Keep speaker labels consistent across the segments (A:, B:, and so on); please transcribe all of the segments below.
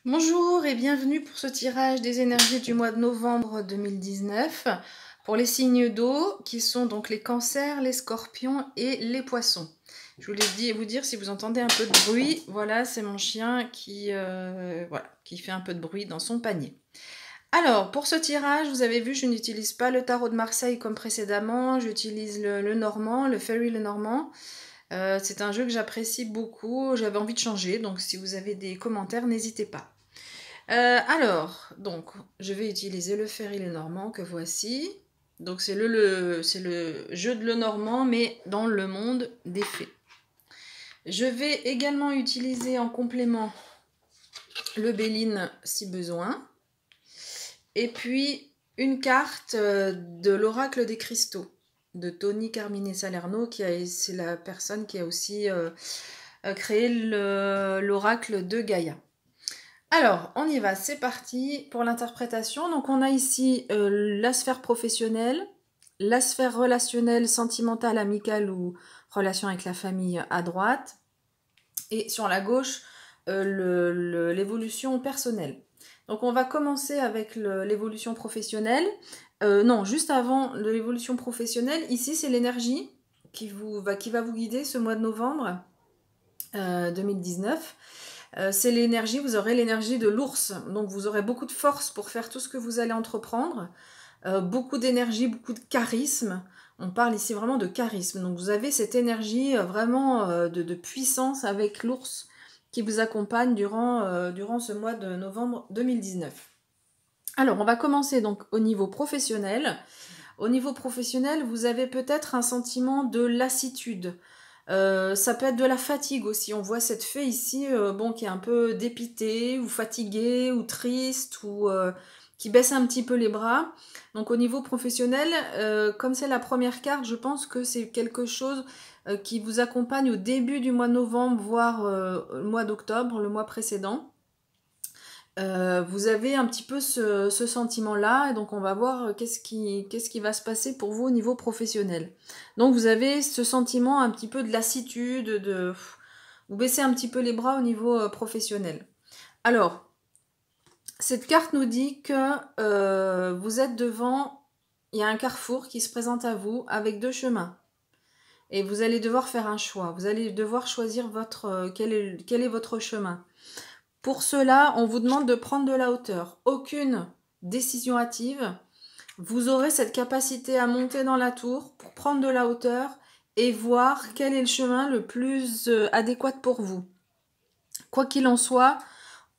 A: Bonjour et bienvenue pour ce tirage des énergies du mois de novembre 2019 pour les signes d'eau qui sont donc les cancers, les scorpions et les poissons. Je voulais vous dire si vous entendez un peu de bruit, voilà, c'est mon chien qui fait un peu de bruit dans son panier. Alors, pour ce tirage, vous avez vu, je n'utilise pas le tarot de Marseille comme précédemment, j'utilise le normand, le Fairy le normand. C'est un jeu que j'apprécie beaucoup, j'avais envie de changer, donc si vous avez des commentaires, n'hésitez pas. Alors, donc, je vais utiliser le Fairy le normand que voici. Donc, c'est le jeu de le normand, mais dans le monde des fées. Je vais également utiliser en complément le Béline si besoin. Et puis, une carte de l'oracle des cristaux de Tony Carmine Salerno, c'est la personne qui a aussi créé l'oracle de Gaïa. Alors, on y va, c'est parti pour l'interprétation. Donc, on a ici la sphère professionnelle, la sphère relationnelle, sentimentale, amicale ou relation avec la famille à droite. Et sur la gauche, l'évolution personnelle. Donc, on va commencer avec l'évolution professionnelle. Non, juste avant l'évolution professionnelle, ici, c'est l'énergie qui va vous guider ce mois de novembre 2019. C'est l'énergie, vous aurez l'énergie de l'ours, donc vous aurez beaucoup de force pour faire tout ce que vous allez entreprendre, beaucoup d'énergie, beaucoup de charisme. On parle ici vraiment de charisme, donc vous avez cette énergie vraiment de puissance avec l'ours qui vous accompagne durant ce mois de novembre 2019. Alors, on va commencer donc au niveau professionnel. Au niveau professionnel, vous avez peut-être un sentiment de lassitude. Ça peut être de la fatigue aussi. On voit cette fée ici, qui est un peu dépitée, ou fatiguée, ou triste, ou qui baisse un petit peu les bras. Donc au niveau professionnel, comme c'est la première carte, je pense que c'est quelque chose qui vous accompagne au début du mois de novembre, voire le mois d'octobre, le mois précédent. Vous avez un petit peu ce sentiment-là, et donc on va voir qu'est-ce qui va se passer pour vous au niveau professionnel. Donc vous avez ce sentiment un petit peu de lassitude, vous baissez un petit peu les bras au niveau professionnel. Alors, cette carte nous dit que vous êtes devant, il y a un carrefour qui se présente à vous avec deux chemins. Et vous allez devoir faire un choix. Vous allez devoir choisir quel est votre chemin. Pour cela, on vous demande de prendre de la hauteur. Aucune décision hâtive. Vous aurez cette capacité à monter dans la tour pour prendre de la hauteur et voir quel est le chemin le plus adéquat pour vous. Quoi qu'il en soit,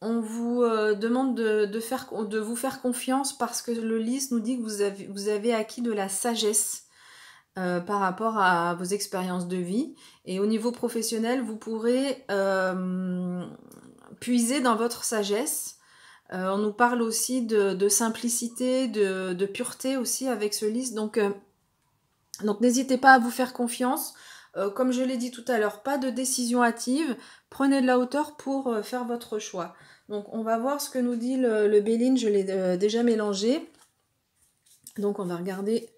A: on vous demande de vous faire confiance parce que le lys nous dit que vous avez acquis de la sagesse par rapport à vos expériences de vie. Et au niveau professionnel, vous pourrez puiser dans votre sagesse. On nous parle aussi de simplicité, de pureté aussi avec ce lys. Donc n'hésitez pas à vous faire confiance. Comme je l'ai dit tout à l'heure, pas de décision hâtive. Prenez de la hauteur pour faire votre choix. Donc on va voir ce que nous dit le Béline. Je l'ai déjà mélangé. Donc on va regarder.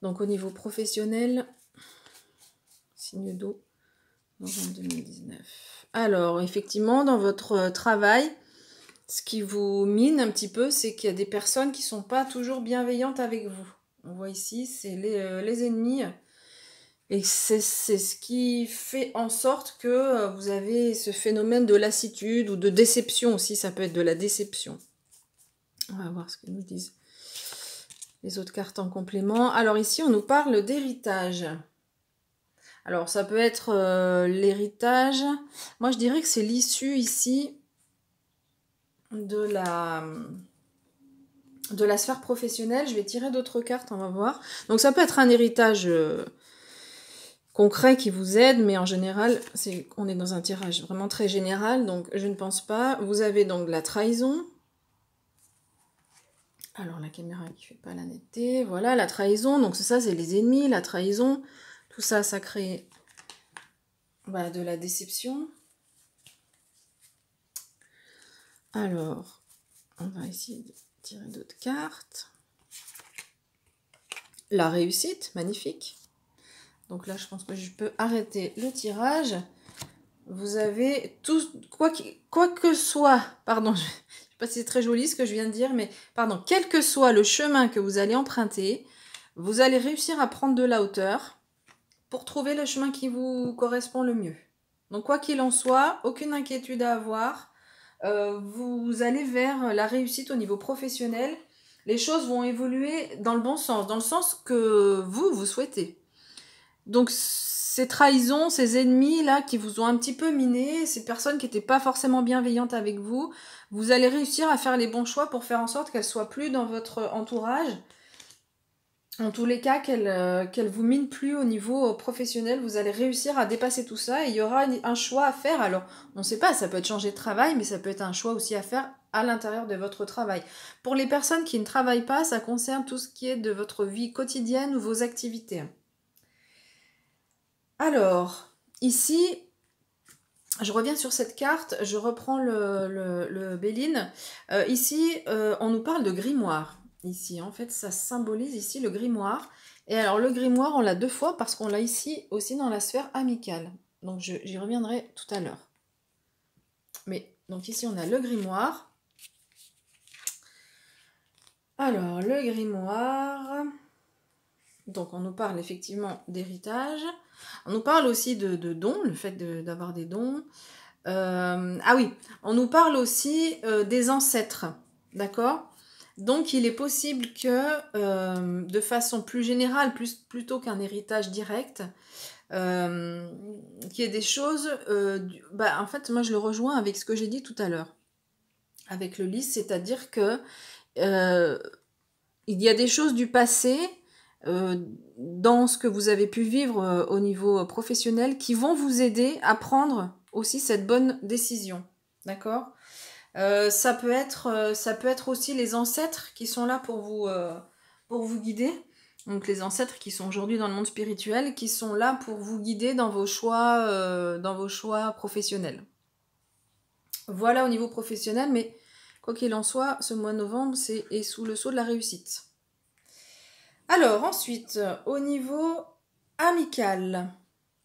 A: Donc au niveau professionnel, signe d'eau, novembre 2019. Alors effectivement, dans votre travail, ce qui vous mine un petit peu, c'est qu'il y a des personnes qui ne sont pas toujours bienveillantes avec vous. On voit ici, c'est les ennemis. Et c'est ce qui fait en sorte que vous avez ce phénomène de lassitude ou de déception aussi. Ça peut être de la déception. On va voir ce que nous disent les autres cartes en complément. Alors ici, on nous parle d'héritage. Alors ça peut être l'héritage. Moi, je dirais que c'est l'issue ici de la sphère professionnelle. Je vais tirer d'autres cartes, on va voir. Donc ça peut être un héritage concret qui vous aide, mais en général, on est dans un tirage vraiment très général, donc je ne pense pas. Vous avez donc la trahison. Alors la caméra qui fait pas la netteté. Voilà, la trahison. Donc ça, c'est les ennemis, la trahison. Tout ça, ça crée de la déception. Alors, on va essayer de tirer d'autres cartes. La réussite, magnifique. Donc là, je pense que je peux arrêter le tirage. vous avez tout, quoi que soit, pardon, je ne sais pas si c'est très joli ce que je viens de dire, mais pardon, quel que soit le chemin que vous allez emprunter, vous allez réussir à prendre de la hauteur pour trouver le chemin qui vous correspond le mieux. Donc quoi qu'il en soit, aucune inquiétude à avoir. Vous allez vers la réussite au niveau professionnel. Les choses vont évoluer dans le bon sens, dans le sens que vous souhaitez. Donc ces trahisons, ces ennemis là qui vous ont un petit peu miné, ces personnes qui n'étaient pas forcément bienveillantes avec vous, vous allez réussir à faire les bons choix pour faire en sorte qu'elles soient plus dans votre entourage. En tous les cas, qu'elles vous minent plus au niveau professionnel, vous allez réussir à dépasser tout ça et il y aura un choix à faire. Alors, on ne sait pas, ça peut être changer de travail, mais ça peut être un choix aussi à faire à l'intérieur de votre travail. Pour les personnes qui ne travaillent pas, ça concerne tout ce qui est de votre vie quotidienne ou vos activités. Alors, ici, je reviens sur cette carte, je reprends le Béline. Ici, on nous parle de grimoire. Ici, en fait, ça symbolise ici le grimoire. Et alors, le grimoire, on l'a 2 fois parce qu'on l'a ici aussi dans la sphère amicale. Donc, j'y reviendrai tout à l'heure. Mais, donc ici, on a le grimoire. Alors, le grimoire... Donc, on nous parle effectivement d'héritage. On nous parle aussi de dons, le fait d'avoir des dons. Ah oui, on nous parle aussi des ancêtres, d'accord? Donc il est possible que, de façon plus générale, plutôt qu'un héritage direct, qu'il y ait des choses... en fait, moi je le rejoins avec ce que j'ai dit tout à l'heure, avec le lys, c'est-à-dire que il y a des choses du passé dans ce que vous avez pu vivre au niveau professionnel qui vont vous aider à prendre aussi cette bonne décision. D'accord? Ça peut être aussi les ancêtres qui sont là pour vous guider. Donc les ancêtres qui sont aujourd'hui dans le monde spirituel, qui sont là pour vous guider dans vos choix professionnels. Voilà au niveau professionnel, mais quoi qu'il en soit, ce mois de novembre est sous le sceau de la réussite. Alors ensuite, au niveau amical.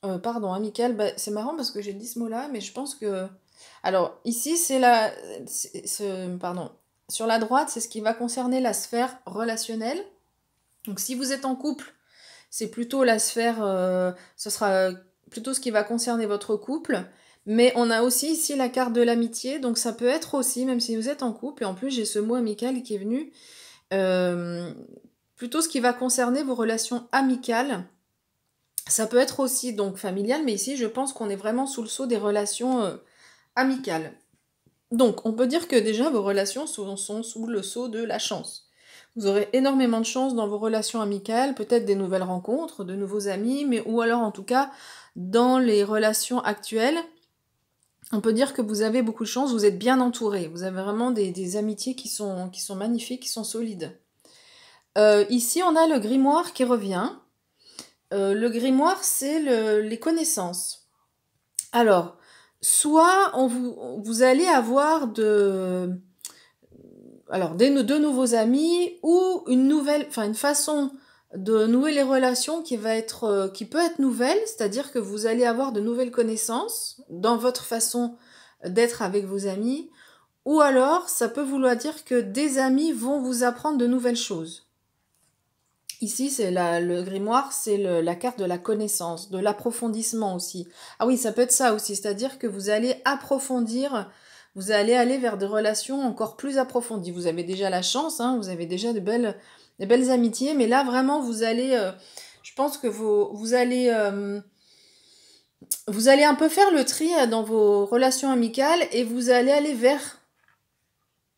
A: Amical, c'est marrant parce que j'ai dit ce mot-là, mais je pense que... Alors ici, pardon, sur la droite, c'est ce qui va concerner la sphère relationnelle. Donc si vous êtes en couple, c'est plutôt la sphère... ce sera plutôt ce qui va concerner votre couple. Mais on a aussi ici la carte de l'amitié, donc ça peut être aussi, même si vous êtes en couple, et en plus j'ai ce mot amical qui est venu... plutôt ce qui va concerner vos relations amicales. Ça peut être aussi donc familial, mais ici je pense qu'on est vraiment sous le sceau des relations amicales. Donc on peut dire que déjà vos relations sont sous le sceau de la chance. Vous aurez énormément de chance dans vos relations amicales, peut-être des nouvelles rencontres, de nouveaux amis, ou alors en tout cas dans les relations actuelles. On peut dire que vous avez beaucoup de chance, vous êtes bien entouré, vous avez vraiment des amitiés qui sont magnifiques, qui sont solides. Ici on a le grimoire qui revient. Le grimoire, c'est les connaissances. Alors, soit vous allez avoir de nouveaux amis ou une façon de nouer les relations qui peut être nouvelle, c'est-à-dire que vous allez avoir de nouvelles connaissances dans votre façon d'être avec vos amis, ou alors ça peut vouloir dire que des amis vont vous apprendre de nouvelles choses. Ici, c'est le grimoire, c'est la carte de la connaissance, de l'approfondissement aussi. Ah oui, ça peut être ça aussi, c'est-à-dire que vous allez approfondir, vous allez aller vers des relations encore plus approfondies. Vous avez déjà la chance, hein, vous avez déjà de belles amitiés, mais là, vraiment, vous allez... je pense que vous allez un peu faire le tri dans vos relations amicales et vous allez aller vers...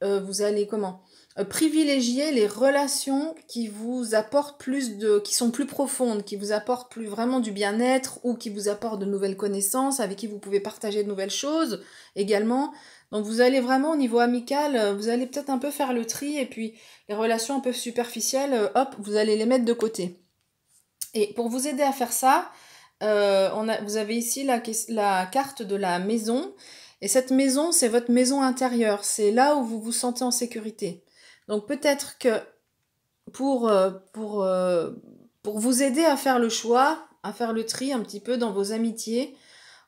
A: vous allez comment privilégier les relations qui vous apportent qui sont plus profondes, qui vous apportent plus vraiment du bien-être ou qui vous apportent de nouvelles connaissances, avec qui vous pouvez partager de nouvelles choses également. Donc vous allez vraiment au niveau amical, vous allez peut-être un peu faire le tri et puis les relations un peu superficielles, hop, vous allez les mettre de côté. Et pour vous aider à faire ça, vous avez ici la carte de la maison. Et cette maison, c'est votre maison intérieure. C'est là où vous vous sentez en sécurité. Donc peut-être que pour vous aider à faire le choix, à faire le tri un petit peu dans vos amitiés,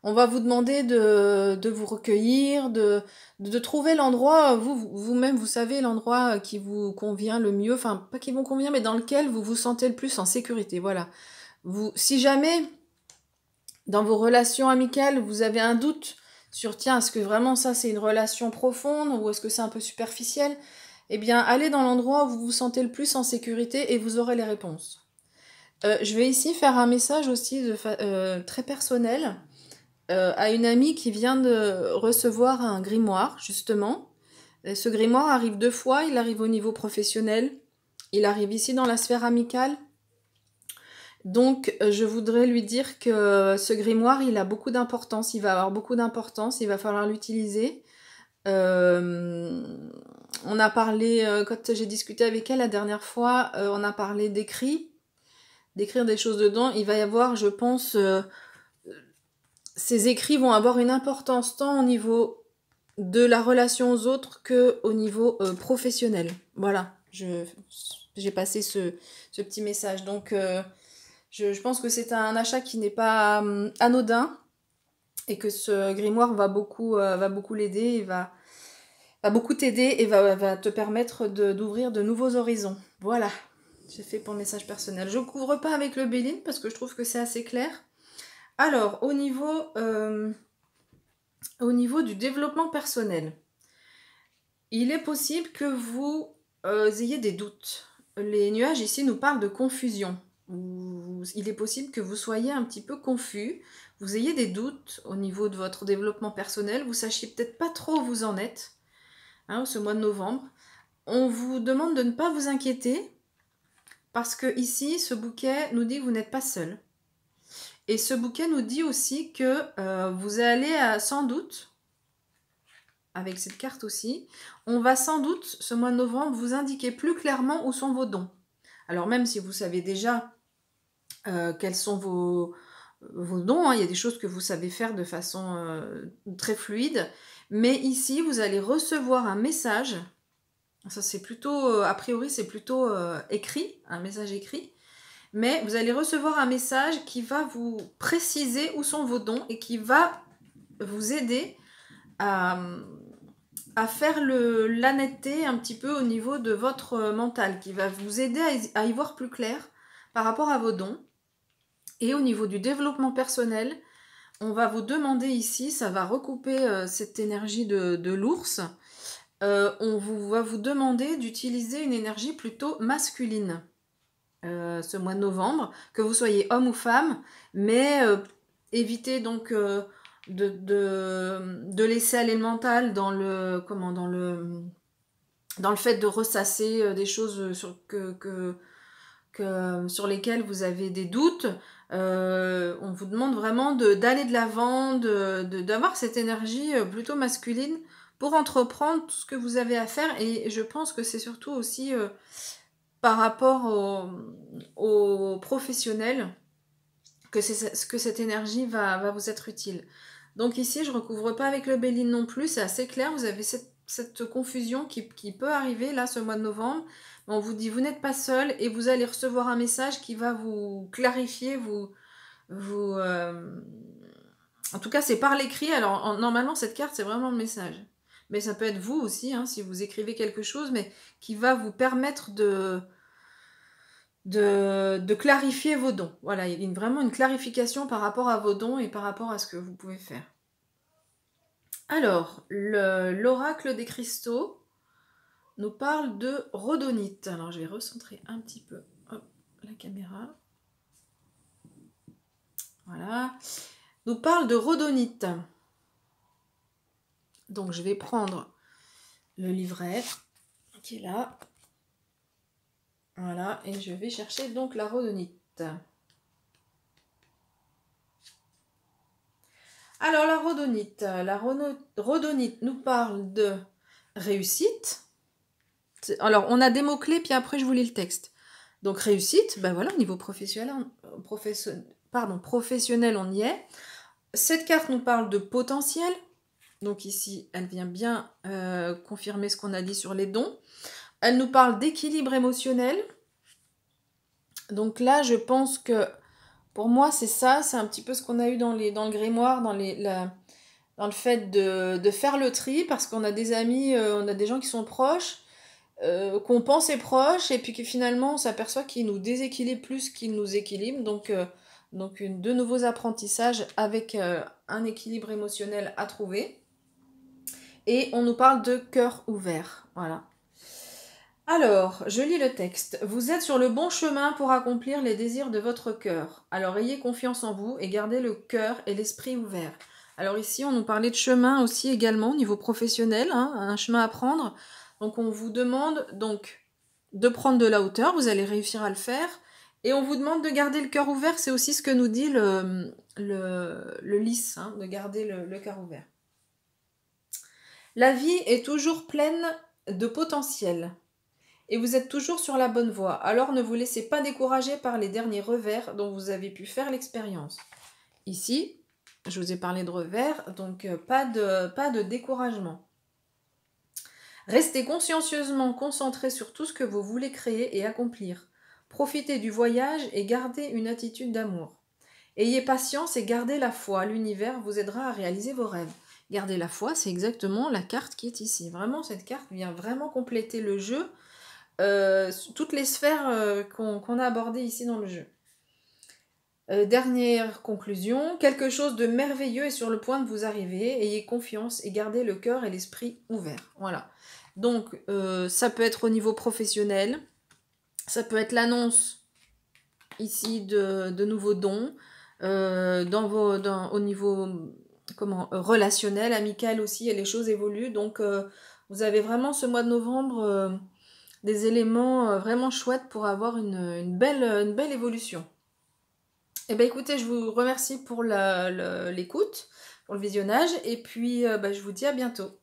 A: On va vous demander de vous recueillir, de trouver l'endroit, vous-même, vous savez, l'endroit qui vous convient le mieux, enfin, pas qui vous convient, mais dans lequel vous vous sentez le plus en sécurité, voilà. Si jamais, dans vos relations amicales, vous avez un doute sur, tiens, est-ce que vraiment ça, c'est une relation profonde, ou est-ce que c'est un peu superficiel, eh bien, allez dans l'endroit où vous vous sentez le plus en sécurité et vous aurez les réponses. Je vais ici faire un message aussi très personnel à une amie qui vient de recevoir un grimoire, justement. Et ce grimoire arrive 2 fois, il arrive au niveau professionnel, il arrive ici dans la sphère amicale. Donc, je voudrais lui dire que ce grimoire, il a beaucoup d'importance, il va avoir beaucoup d'importance, il va falloir l'utiliser. On a parlé, quand j'ai discuté avec elle la dernière fois, on a parlé d'écrire des choses dedans. Il va y avoir, je pense, ces écrits vont avoir une importance tant au niveau de la relation aux autres que au niveau professionnel. Voilà, j'ai passé ce petit message. Donc, je pense que c'est un achat qui n'est pas anodin et que ce grimoire va beaucoup l'aider, va beaucoup t'aider et va te permettre d'ouvrir de nouveaux horizons. Voilà, j'ai fait pour le message personnel. Je ne couvre pas avec le Béline parce que je trouve que c'est assez clair. Alors, au niveau du développement personnel, il est possible que vous ayez des doutes. Les nuages ici nous parlent de confusion. Il est possible que vous soyez un petit peu confus, vous ayez des doutes au niveau de votre développement personnel, vous sachiez peut-être pas trop où vous en êtes, hein, ce mois de novembre. On vous demande de ne pas vous inquiéter, parce que ici, ce bouquet nous dit que vous n'êtes pas seul. Et ce bouquet nous dit aussi que vous allez sans doute, avec cette carte aussi, on va sans doute, ce mois de novembre, vous indiquer plus clairement où sont vos dons. Alors même si vous savez déjà quels sont vos dons, hein, il y a des choses que vous savez faire de façon très fluide, mais ici, vous allez recevoir un message, ça c'est plutôt, a priori c'est plutôt écrit, un message écrit, mais vous allez recevoir un message qui va vous préciser où sont vos dons et qui va vous aider à faire l'honnêteté un petit peu au niveau de votre mental, qui va vous aider à y voir plus clair par rapport à vos dons. Et au niveau du développement personnel, on va vous demander ici, ça va recouper cette énergie de l'ours, va vous demander d'utiliser une énergie plutôt masculine. Ce mois de novembre, que vous soyez homme ou femme, mais évitez donc de laisser aller le mental dans le fait de ressasser des choses sur lesquelles vous avez des doutes. On vous demande vraiment d'aller de l'avant, d'avoir cette énergie plutôt masculine pour entreprendre tout ce que vous avez à faire. Et je pense que c'est surtout aussi par rapport aux professionnels que cette énergie va vous être utile. Donc ici, je ne recouvre pas avec le Béline non plus, c'est assez clair, vous avez cette confusion qui peut arriver là ce mois de novembre. On vous dit, vous n'êtes pas seul et vous allez recevoir un message qui va vous clarifier, en tout cas, c'est par l'écrit. Alors, normalement, cette carte, c'est vraiment le message. Mais ça peut être vous aussi, hein, si vous écrivez quelque chose, mais qui va vous permettre de clarifier vos dons. Voilà, il y a vraiment une clarification par rapport à vos dons et par rapport à ce que vous pouvez faire. Alors, l'oracle des cristaux nous parle de rhodonite. Alors, je vais recentrer un petit peu la caméra. Voilà. Nous parle de rhodonite. Donc, je vais prendre le livret qui est là. Voilà, et je vais chercher donc la rhodonite. Alors, la rhodonite nous parle de réussite. Alors, on a des mots-clés, puis après, je vous lis le texte. Donc, réussite, ben voilà, au niveau professionnel, on y est. Cette carte nous parle de potentiel. Donc ici, elle vient bien confirmer ce qu'on a dit sur les dons. Elle nous parle d'équilibre émotionnel. Donc là, je pense que Pour moi, c'est ça, c'est un petit peu ce qu'on a eu dans le grimoire, dans le fait de faire le tri, parce qu'on a des amis, on a des gens qui sont proches, qu'on pense est proches, et puis que finalement on s'aperçoit qu'ils nous déséquilibrent plus qu'ils nous équilibrent. Donc de nouveaux apprentissages avec un équilibre émotionnel à trouver. Et on nous parle de cœur ouvert. Voilà. Alors, je lis le texte. Vous êtes sur le bon chemin pour accomplir les désirs de votre cœur. Alors ayez confiance en vous et gardez le cœur et l'esprit ouverts. Alors ici, on nous parlait de chemin aussi également au niveau professionnel, hein, un chemin à prendre. Donc on vous demande donc de prendre de la hauteur, vous allez réussir à le faire. Et on vous demande de garder le cœur ouvert, c'est aussi ce que nous dit le lys, hein, de garder le cœur ouvert. La vie est toujours pleine de potentiel. Et vous êtes toujours sur la bonne voie. Alors ne vous laissez pas décourager par les derniers revers dont vous avez pu faire l'expérience. Ici, je vous ai parlé de revers, donc pas de découragement. Restez consciencieusement concentré sur tout ce que vous voulez créer et accomplir. Profitez du voyage et gardez une attitude d'amour. Ayez patience et gardez la foi. L'univers vous aidera à réaliser vos rêves. Gardez la foi, c'est exactement la carte qui est ici. Vraiment, cette carte vient vraiment compléter le jeu. Toutes les sphères qu'on a abordées ici dans le jeu. Dernière conclusion, quelque chose de merveilleux est sur le point de vous arriver, ayez confiance et gardez le cœur et l'esprit ouverts. Voilà. Donc, ça peut être au niveau professionnel, ça peut être l'annonce ici de nouveaux dons, au niveau relationnel, amical aussi, et les choses évoluent. Donc, vous avez vraiment ce mois de novembre des éléments vraiment chouettes pour avoir une belle évolution. Eh bien écoutez, je vous remercie pour l'écoute, pour le visionnage, et puis je vous dis à bientôt.